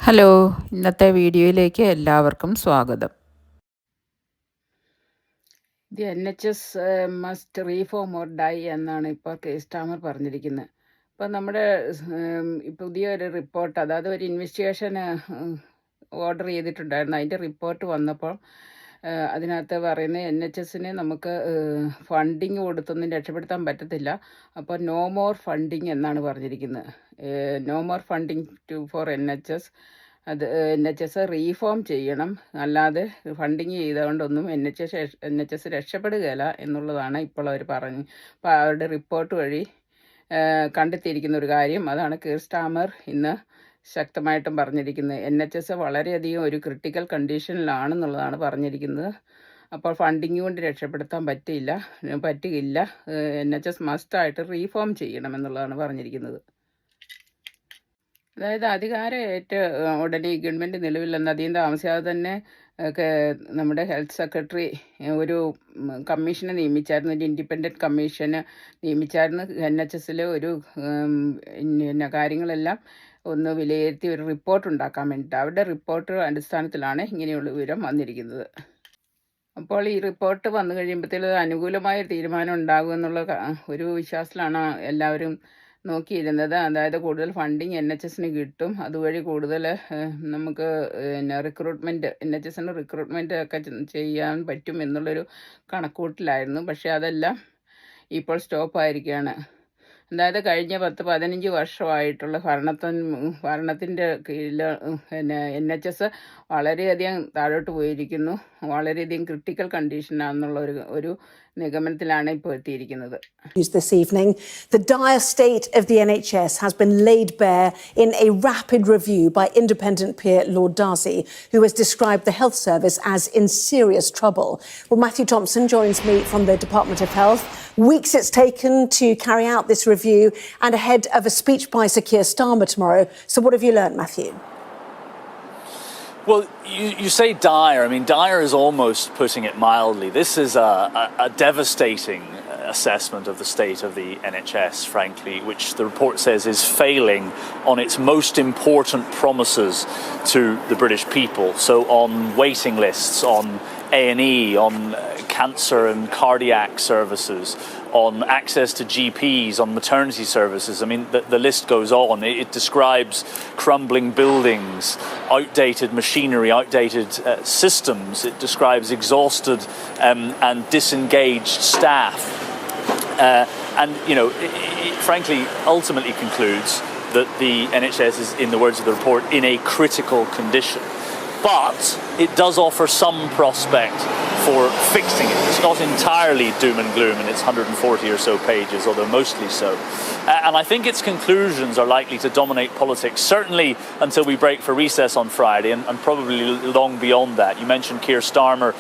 Hello, ഇന്നത്തെ വീഡിയോയിലേക്ക് എല്ലാവർക്കും സ്വാഗതം. The NHS must reform or die എന്നാണ് ഇപ്പോൾ കെയർ സ്റ്റാർമർ പറഞ്ഞിരിക്കുന്നത്. അപ്പോൾ നമ്മുടെ പുതിയൊരു റിപ്പോർട്ട്, അതായത് ഒരു ഇൻവെസ്റ്റിഗേഷൻ ഓർഡർ ചെയ്തിട്ടുണ്ടായിരുന്നു. അതിൻ്റെ റിപ്പോർട്ട് വന്നപ്പോൾ അതിനകത്ത് പറയുന്നത് NHSനെ നമുക്ക് ഫണ്ടിങ് കൊടുത്തൊന്നും രക്ഷപ്പെടുത്താൻ പറ്റത്തില്ല. അപ്പോൾ നോ മോർ ഫണ്ടിങ് എന്നാണ് പറഞ്ഞിരിക്കുന്നത്. No more funding for NHS. അത് NHS റീഫോം ചെയ്യണം, അല്ലാതെ ഫണ്ടിങ് ചെയ്തുകൊണ്ടൊന്നും NHS രക്ഷപ്പെടുകയില്ല എന്നുള്ളതാണ് ഇപ്പോൾ അവർ പറഞ്ഞു. അപ്പോൾ അവരുടെ റിപ്പോർട്ട് വഴി കണ്ടെത്തിയിരിക്കുന്ന ഒരു കാര്യം അതാണ് കീർ സ്റ്റാമർ ഇന്ന് ശക്തമായിട്ടും പറഞ്ഞിരിക്കുന്നത്. NHS വളരെയധികം ഒരു ക്രിട്ടിക്കൽ കണ്ടീഷനിലാണെന്നുള്ളതാണ് പറഞ്ഞിരിക്കുന്നത്. അപ്പോൾ ഫണ്ടിങ് കൊണ്ട് രക്ഷപ്പെടുത്താൻ പറ്റുകയില്ല. NHS മസ്റ്റായിട്ട് റീഫോം ചെയ്യണമെന്നുള്ളതാണ് പറഞ്ഞിരിക്കുന്നത്. അതായത് അധികാരമേറ്റ ഉടനെ ഈ ഗവൺമെൻറ് നിലവിൽ വന്ന് അധികം താമസിയാതെ തന്നെ നമ്മുടെ ഹെൽത്ത് സെക്രട്ടറി ഒരു കമ്മീഷനെ നിയമിച്ചായിരുന്നു, ഒരു ഇൻഡിപെൻഡൻറ്റ് കമ്മീഷന് നിയമിച്ചായിരുന്നു. NHSൽ ഒരു കാര്യങ്ങളെല്ലാം ഒന്ന് വിലയിരുത്തി ഒരു റിപ്പോർട്ട് ഉണ്ടാക്കാൻ വേണ്ടിയിട്ട്. അവരുടെ റിപ്പോർട്ട് അടിസ്ഥാനത്തിലാണ് ഇങ്ങനെയുള്ള വിവരം വന്നിരിക്കുന്നത്. അപ്പോൾ ഈ റിപ്പോർട്ട് വന്നു കഴിയുമ്പോഴത്തേക്കും അനുകൂലമായ തീരുമാനം ഉണ്ടാകുമെന്നുള്ള ഒരു വിശ്വാസത്തിലാണ് എല്ലാവരും നോക്കിയിരുന്നത്. അതായത് കൂടുതൽ ഫണ്ടിങ് NHSന് കിട്ടും, അതുവഴി കൂടുതൽ നമുക്ക് റിക്രൂട്ട്മെൻറ്റ് NHSന് റിക്രൂട്ട്മെൻറ്റ് ഒക്കെ ചെയ്യാൻ പറ്റും എന്നുള്ളൊരു കണക്കൂട്ടിലായിരുന്നു. പക്ഷേ അതെല്ലാം ഇപ്പോൾ സ്റ്റോപ്പായിരിക്കുകയാണ്. അതായത് കഴിഞ്ഞ 10-15 വർഷമായിട്ടുള്ള ഭരണത്തിൻ്റെ കീഴിൽ NHS വളരെയധികം താഴോട്ട് പോയിരിക്കുന്നു. വളരെയധികം ക്രിട്ടിക്കൽ കണ്ടീഷനാണെന്നുള്ള ഒരു നിഗമനത്തിലാണ് ഇപ്പോൾ എത്തിയിരിക്കുന്നത്. This evening, the dire state of the NHS has been laid bare in a rapid review by independent peer Lord Darcy, who has described the health service as in serious trouble. Well, Matthew Thompson joins me from the Department of Health. Weeks it's taken to carry out this review and ahead of a speech by Sir Keir Starmer tomorrow. So what have you learnt, Matthew? Well, you say dire. I mean, dire is almost putting it mildly. This is a devastating assessment of the state of the NHS, frankly, which the report says is failing on its most important promises to the British people. So on waiting lists, on A&E, on cancer and cardiac services, on access to GPs, on maternity services. I mean, the list goes on. It describes crumbling buildings, outdated machinery, outdated systems. It describes exhausted and disengaged staff. And, it frankly ultimately concludes that the NHS is, in the words of the report, in a critical condition. But it does offer some prospect for fixing it. It's not entirely doom and gloom in its 140 or so pages, although mostly so. And I think its conclusions are likely to dominate politics, certainly until we break for recess on Friday, and probably long beyond that. You mentioned Keir Starmer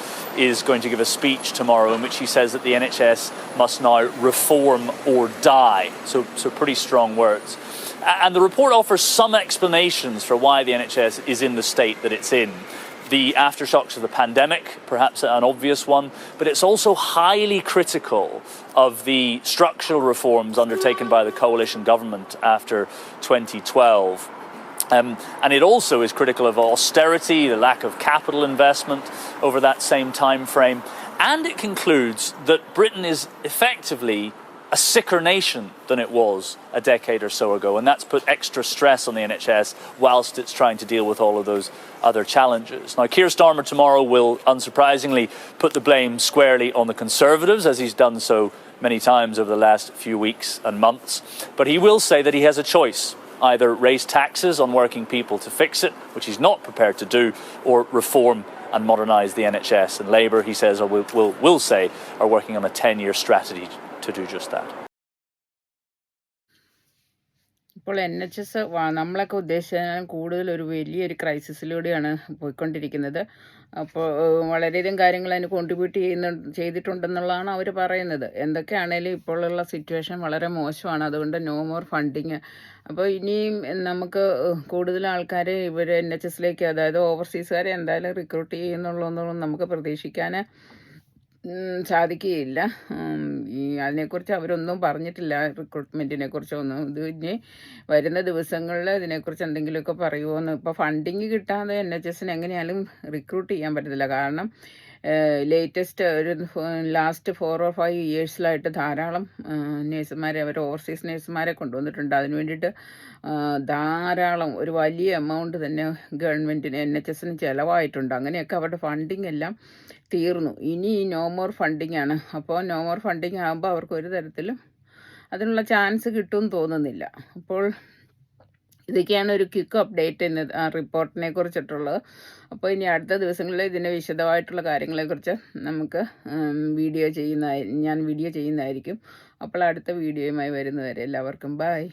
is going to give a speech tomorrow in which he says that the NHS must now reform or die. So pretty strong words. And the report offers some explanations for why the NHS is in the state that it's in. The aftershocks of the pandemic, perhaps an obvious one, but it's also highly critical of the structural reforms undertaken by the coalition government after 2012. And it also is critical of austerity, the lack of capital investment over that same time frame. And it concludes that Britain is effectively a sicker nation than it was a decade or so ago, and that's put extra stress on the NHS whilst it's trying to deal with all of those other challenges. Now, Keir Starmer tomorrow will, unsurprisingly, put the blame squarely on the Conservatives, as he's done so many times over the last few weeks and months, but he will say that he has a choice: either raise taxes on working people to fix it, which he's not prepared to do, or reform and modernise the NHS. And Labour, he says, or will say, are working on a 10-year strategy to do just that. ഇപ്പോൾ NHS നമ്മളൊക്കെ ഉദ്ദേശിച്ചാൽ കൂടുതൽ ഒരു വലിയൊരു ക്രൈസിസിലൂടെയാണ് പോയിക്കൊണ്ടിരിക്കുന്നത്. അപ്പോൾ വളരെയധികം കാര്യങ്ങൾ അതിന് കോൺട്രിബ്യൂട്ട് ചെയ്തിട്ടുണ്ടെന്നുള്ളതാണ് അവർ പറയുന്നത്. എന്തൊക്കെയാണേലും ഇപ്പോഴുള്ള സിറ്റുവേഷൻ വളരെ മോശമാണ്. അതുകൊണ്ട് നോ മോർ ഫണ്ടിങ്. അപ്പോൾ ഇനിയും നമുക്ക് കൂടുതൽ ആൾക്കാർ NHSലേക്ക്, അതായത് ഓവർസീസുകാരെ എന്തായാലും റിക്രൂട്ട് ചെയ്യുന്നുള്ളതൊന്നും നമുക്ക് പ്രതീക്ഷിക്കാൻ സാധിക്കുകയില്ല. അതിനെക്കുറിച്ച് അവരൊന്നും പറഞ്ഞിട്ടില്ല, റിക്രൂട്ട്മെൻറ്റിനെ കുറിച്ചൊന്നും. ഇത് ഇനി വരുന്ന ദിവസങ്ങളിൽ ഇതിനെക്കുറിച്ച് എന്തെങ്കിലുമൊക്കെ പറയുമോയെന്ന്. ഇപ്പോൾ ഫണ്ടിങ് കിട്ടാതെ NHS എങ്ങനെയാലും റിക്രൂട്ട് ചെയ്യാൻ പറ്റത്തില്ല. കാരണം ലേറ്റസ്റ്റ് ഒരു ലാസ്റ്റ് 4 or 5 ഇയേഴ്സിലായിട്ട് ധാരാളം നേഴ്സുമാരെ അവർ ഓവർസീസ് നേഴ്സുമാരെ കൊണ്ടുവന്നിട്ടുണ്ട്. അതിന് വേണ്ടിയിട്ട് ധാരാളം ഒരു വലിയ എമൗണ്ട് തന്നെ ഗവൺമെൻറ്റിന് NHS ചിലവായിട്ടുണ്ട്. അങ്ങനെയൊക്കെ അവരുടെ ഫണ്ടിങ് എല്ലാം തീർന്നു. ഇനി നോ മോർ ഫണ്ടിങ് ആണ്. അപ്പോൾ നോ മോർ ഫണ്ടിങ് ആകുമ്പോൾ അവർക്ക് ഒരു തരത്തിലും അതിനുള്ള ചാൻസ് കിട്ടുമെന്ന് തോന്നുന്നില്ല. അപ്പോൾ ഇതൊക്കെയാണ് ഒരു ക്വിക്ക് അപ്ഡേറ്റ് എന്ന ആ റിപ്പോർട്ടിനെ കുറിച്ചിട്ടുള്ളത്. അപ്പോൾ ഇനി അടുത്ത ദിവസങ്ങളിൽ ഇതിൻ്റെ വിശദമായിട്ടുള്ള കാര്യങ്ങളെക്കുറിച്ച് നമുക്ക് ഞാൻ വീഡിയോ ചെയ്യുന്നതായിരിക്കും. അപ്പോൾ അടുത്ത വീഡിയോയുമായി വരുന്നവരെ എല്ലാവർക്കും ബൈ.